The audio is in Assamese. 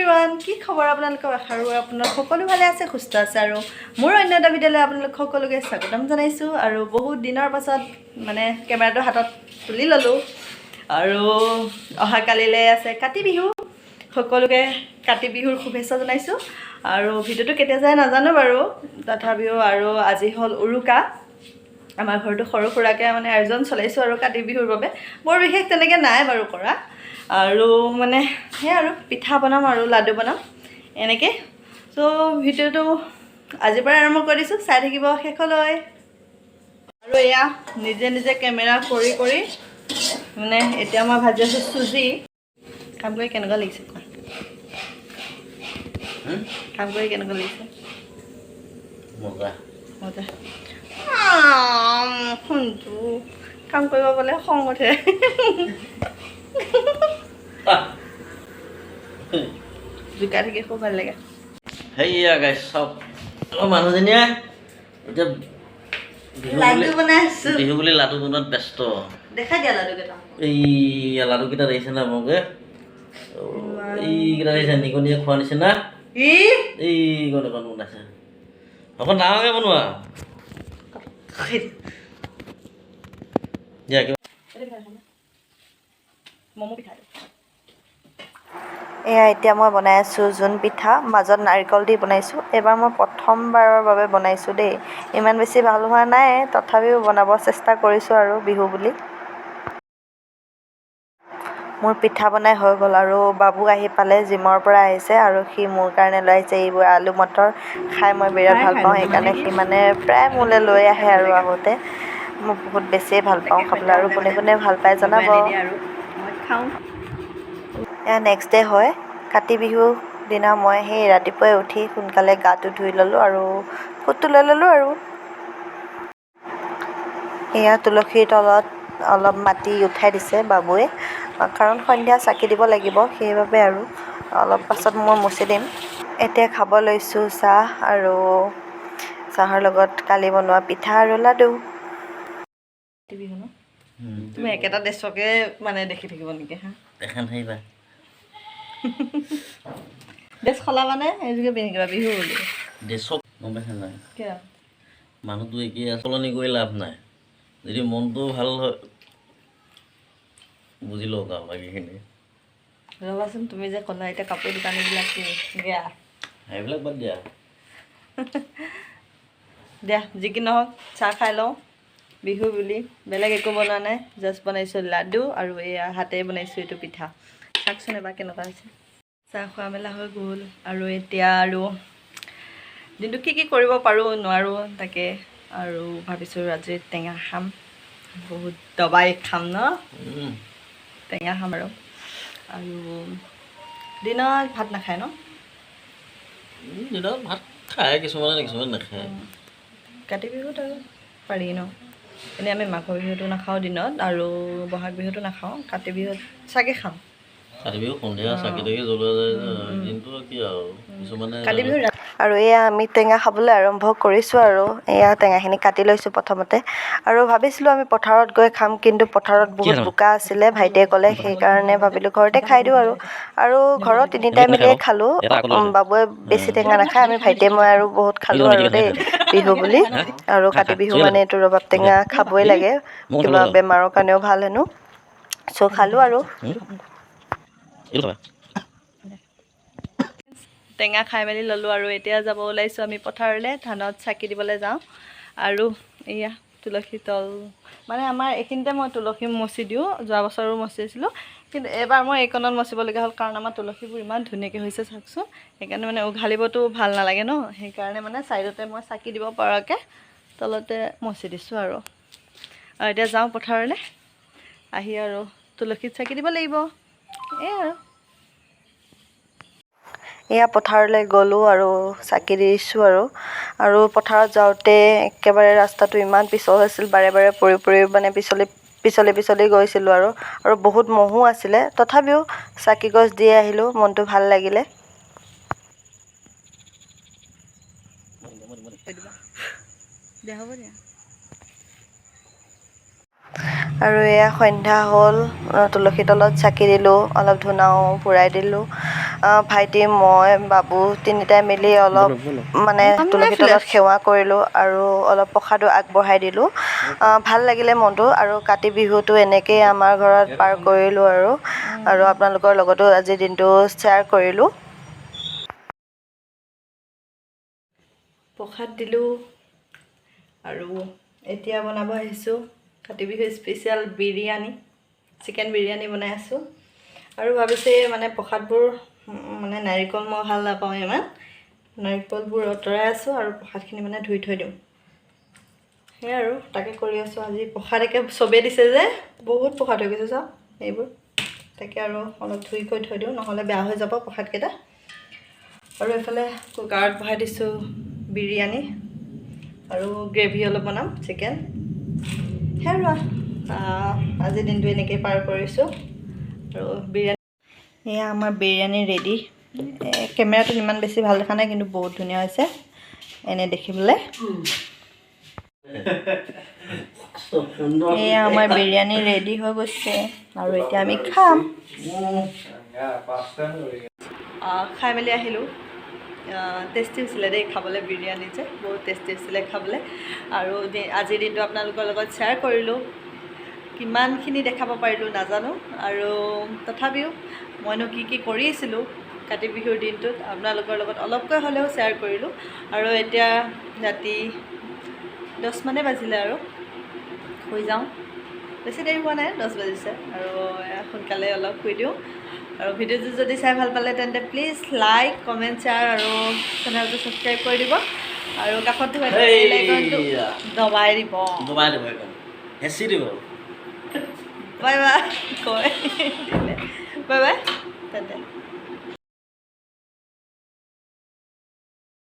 এভৰিৱান কি খবৰ আপোনালোকৰ আশা আৰু আপোনালোক সকলো ভালে আছে সুস্থ আছে আৰু মোৰ অন্য এটা ভিডিঅ'লৈ আপোনালোক সকলোকে স্বাগতম জনাইছোঁ আৰু বহুত দিনৰ পাছত মানে কেমেৰাটো হাতত তুলি ল'লোঁ আৰু অহাকালিলৈ আছে কাতি বিহু সকলোকে কাতি বিহুৰ শুভেচ্ছা জনাইছোঁ আৰু ভিডিঅ'টো কেতিয়া যায় নাজানো বাৰু তথাপিও আৰু আজি হ'ল উৰুকা আমাৰ ঘৰটো সৰু সুৰাকৈ মানে আয়োজন চলাইছোঁ আৰু কাতি বিহুৰ বাবে বৰ বিশেষ তেনেকৈ নাই বাৰু কৰা আৰু মানে সেই আৰু পিঠা বনাম আৰু লাডু বনাম এনেকৈ চ' ভিডিঅ'টো আজিৰ পৰা আৰম্ভ কৰি দিছোঁ চাই থাকিব শেষলৈ আৰু এয়া নিজে নিজে কেমেৰা কৰি কৰি মানে এতিয়া মই ভাজি আছোঁ চুজি কাম কৰি কেনেকুৱা লাগিছে কাম কৰি কেনেকুৱা লাগিছে মজা মজা শুনটো কাম কৰিব গ'লে খং উঠে জোকা থাকি খুব ভাল লাগে হেইয়া গাইছ চব মানুহজনীয়ে এতিয়া লাডু বনাই আছোঁ বিহু বুলি লাডু বনোৱাত ব্যস্ত দেখাই দিয়া লাডুকেইটা এই লাডুকেইটা দেখিছে না মোকে এইকেইটা দেখিছে নিগনিয়ে খোৱা নিচিনা এই কণ এখন বনাইছে অকণ ডাঙৰকৈ বনোৱা দিয়া ম'ম' পিঠা এয়া এতিয়া মই বনাই আছোঁ জোন পিঠা মাজত নাৰিকল দি বনাইছোঁ এইবাৰ মই প্ৰথমবাৰৰ বাবে বনাইছোঁ দেই ইমান বেছি ভাল হোৱা নাই তথাপিও বনাব চেষ্টা কৰিছোঁ আৰু বিহু বুলি মোৰ পিঠা বনাই হৈ গ'ল আৰু বাবু আহি পালে জিমৰ পৰা আহিছে আৰু সি মোৰ কাৰণে লৈ আহিছে এইবোৰ আলু মটৰ খাই মই বিৰাট ভাল পাওঁ সেইকাৰণে সি মানে প্ৰায় মোলৈ লৈ আহে আৰু আহোঁতে মই বহুত বেছিয়ে ভাল পাওঁ খাবলৈ আৰু কোনে কোনে ভাল পায় জনাব এয়া নেক্সট ডে হয় কাতি বিহুৰ দিনা মই সেই ৰাতিপুৱাই উঠি সোনকালে গাটো ধুই ল'লোঁ আৰু ফুটটো লৈ ল'লোঁ আৰু এয়া তুলসীৰ তলত অলপ মাটি উঠাই দিছে বাবুৱে কাৰণ সন্ধিয়া চাকি দিব লাগিব সেইবাবে আৰু অলপ পাছত মই মুচি দিম এতিয়া খাব লৈছোঁ চাহ আৰু চাহৰ লগত কালি বনোৱা পিঠা আৰু লাডু বিহু ন তুমি একেটা ড্ৰেছকে মানে দেখি থাকিব নেকি হা দেখা নাহিবা ড্ৰেছ সলাবানে এইযোৰকে পিন্ধি থাকিবা বিহু বুলি ড্ৰেছক গম পাইছা নাই কিয় মানুহটো একেই সলনি কৰি লাভ নাই যদি মনটো ভাল হয় বুজি লওক আৰু বাকীখিনি ৰ'বাচোন তুমি যে ক'লা এতিয়া কাপোৰ দোকানীবিলাক কি বেয়া সেইবিলাক বাদ দিয়া দিয়া যি কি নহওক চাহ খাই লওঁ বিহু বুলি বেলেগ একো বনোৱা নাই জাষ্ট বনাইছোঁ লাডু আৰু এয়া হাতেৰে বনাইছোঁ এইটো পিঠা চাওকচোন এবাৰ কেনেকুৱা হৈছে চাহ খোৱা মেলা হৈ গ'ল আৰু এতিয়া আৰু দিনটো কি কৰিব পাৰোঁ নোৱাৰোঁ তাকে আৰু ভাবিছোঁ আজি টেঙা খাম বহুত দবাই খাম ন টেঙা খাম আৰু দিনত ভাত নাখায় ন দিনত ভাত খায় কিছুমানে কিছুমান নাখায় কাতি বিহুত আৰু পাৰি ন এনেই আমি মাঘৰ বিহুটো নাখাওঁ দিনত আৰু বহাগ বিহুটো নাখাওঁ কাতি বিহুত চাগে খাম কাতি বিহু সন্ধিয়া চাকি তাকি জ্বলোৱা যায় দিনটো কি আৰু কিছুমানে কাতি বিহু আৰু এয়া আমি টেঙা খাবলৈ আৰম্ভ কৰিছোঁ আৰু এয়া টেঙাখিনি কাটি লৈছোঁ প্ৰথমতে আৰু ভাবিছিলোঁ আমি পথাৰত গৈ খাম কিন্তু পথাৰত বহুত বোকা আছিলে ভাইটিয়ে ক'লে সেইকাৰণে ভাবিলোঁ ঘৰতে খাই দিওঁ আৰু ঘৰত তিনিটাই মিলিয়ে খালোঁ বাবুৱে বেছি টেঙা নাখায় আমি ভাইটিয়ে মই আৰু বহুত খালোঁ আৰু দেই বিহু বুলি আৰু কাতি বিহু মানে এইটো ৰবাব টেঙা খাবই লাগে কিবা বেমাৰৰ কাৰণেও ভাল হেনো চ' খালোঁ আৰু টেঙা খাই মেলি ল'লোঁ আৰু এতিয়া যাব ওলাইছোঁ আমি পথাৰলৈ ধানত চাকি দিবলৈ যাওঁ আৰু এয়া তুলসী তল মানে আমাৰ এইখিনিতে মই তুলসী মচি দিওঁ যোৱা বছৰো মচিছিলোঁ কিন্তু এইবাৰ মই এইকণত মচিবলগীয়া হ'ল কাৰণ আমাৰ তুলসীবোৰ ইমান ধুনীয়াকৈ হৈছে চাওকচোন সেইকাৰণে মানে উঘালিবতো ভাল নালাগে ন সেইকাৰণে মানে ছাইডতে মই চাকি দিব পৰাকৈ তলতে মচি দিছোঁ আৰু এতিয়া যাওঁ পথাৰলৈ আহি আৰু তুলসীত চাকি দিব লাগিব আৰু এয়া পথাৰলৈ গ'লোঁ আৰু চাকি দিছোঁ আৰু পথাৰত যাওঁতে একেবাৰে ৰাস্তাটো ইমান পিছল হৈছিল বাৰে বাৰে পৰি পৰি মানে পিছলি গৈছিলোঁ আৰু বহুত মহো আছিলে তথাপিও চাকি গছ দি আহিলোঁ মনটো ভাল লাগিলে দিয়া হ'ব দিয়া আৰু এয়া সন্ধ্যা হ'ল, তুলসী তলত চাকি দিলোঁ, অলপ ধূনাও পুৰাই দিলোঁ। ভাইটি, মই, বাবু তিনিটাই মিলি অলপ মানে তুলসী তলত সেৱা কৰিলোঁ আৰু অলপ প্ৰসাদো আগবঢ়াই দিলোঁ। ভাল লাগিলে মনটো। আৰু কাতি বিহুটো এনেকেই আমাৰ ঘৰত পাৰ কৰিলোঁ আৰু আপোনালোকৰ লগতো আজিৰ দিনটো শ্বেয়াৰ কৰিলোঁ। প্ৰসাদ দিলোঁ আৰু এতিয়া বনাব আহিছোঁ কাতি বিহু স্পেচিয়েল বিৰিয়ানী, চিকেন বিৰিয়ানী বনাই আছোঁ। আৰু ভাবিছে মানে প্ৰসাদবোৰ মানে নাৰিকল মই ভাল নাপাওঁ ইমান, নাৰিকলবোৰ আঁতৰাই আছোঁ আৰু প্ৰসাদখিনি মানে ধুই থৈ দিওঁ। সেয়াই আৰু তাকে কৰি আছোঁ। আজি প্ৰসাদ একে চবেই দিছে যে বহুত প্ৰসাদ হৈ গৈছে, চাওক এইবোৰ। তাকে আৰু অলপ ধুই কৰি থৈ দিওঁ, নহ'লে বেয়া হৈ যাব প্ৰসাদকেইটা। আৰু এইফালে কুকাৰত বহাই দিছোঁ বিৰিয়ানী আৰু গ্ৰেভি অলপ বনাম চিকেন। সেয়া আজিৰ দিনটো এনেকৈ পাৰ কৰিছোঁ। আৰু বিৰিয়ানী, এয়া আমাৰ বিৰিয়ানী ৰেডি। কেমেৰাটোত ইমান বেছি ভাল দেখা নাই, কিন্তু বহুত ধুনীয়া হৈছে এনেই দেখিবলৈ। এয়া আমাৰ বিৰিয়ানী ৰেডি হৈ গৈছে আৰু এতিয়া আমি খাম। খাই মেলি আহিলোঁ। টেষ্টি হৈছিলে দেই খাবলৈ, বিৰিয়ানী যে বহুত টেষ্টি হৈছিলে খাবলৈ। আৰু আজিৰ দিনটো আপোনালোকৰ লগত শ্বেয়াৰ কৰিলোঁ। কিমানখিনি দেখাব পাৰিলোঁ নাজানো, আৰু তথাপিও মইনো কি কৰিছিলোঁ কাতি বিহুৰ দিনটোত আপোনালোকৰ লগত অলপকৈ হ'লেও শ্বেয়াৰ কৰিলোঁ। আৰু এতিয়া ৰাতি 10 মানে বাজিলে আৰু শুই যাওঁ। বেছি দেৰি হোৱা নাই, 10 বাজিছে আৰু সোনকালে অলপ শুই দিওঁ। আৰু ভিডিঅ'টো যদি চাই ভাল পালে তেন্তে প্লিজ লাইক, কমেণ্ট, শ্বেয়াৰ আৰু চেনেলটো ছাবস্ক্ৰাইব কৰি দিব। আৰু কাষত থকা বেল আইকনটো দবাই দিব। হেঁচি দিব। বাই বাই কয় দিলে, বাই বাই তেন্তে।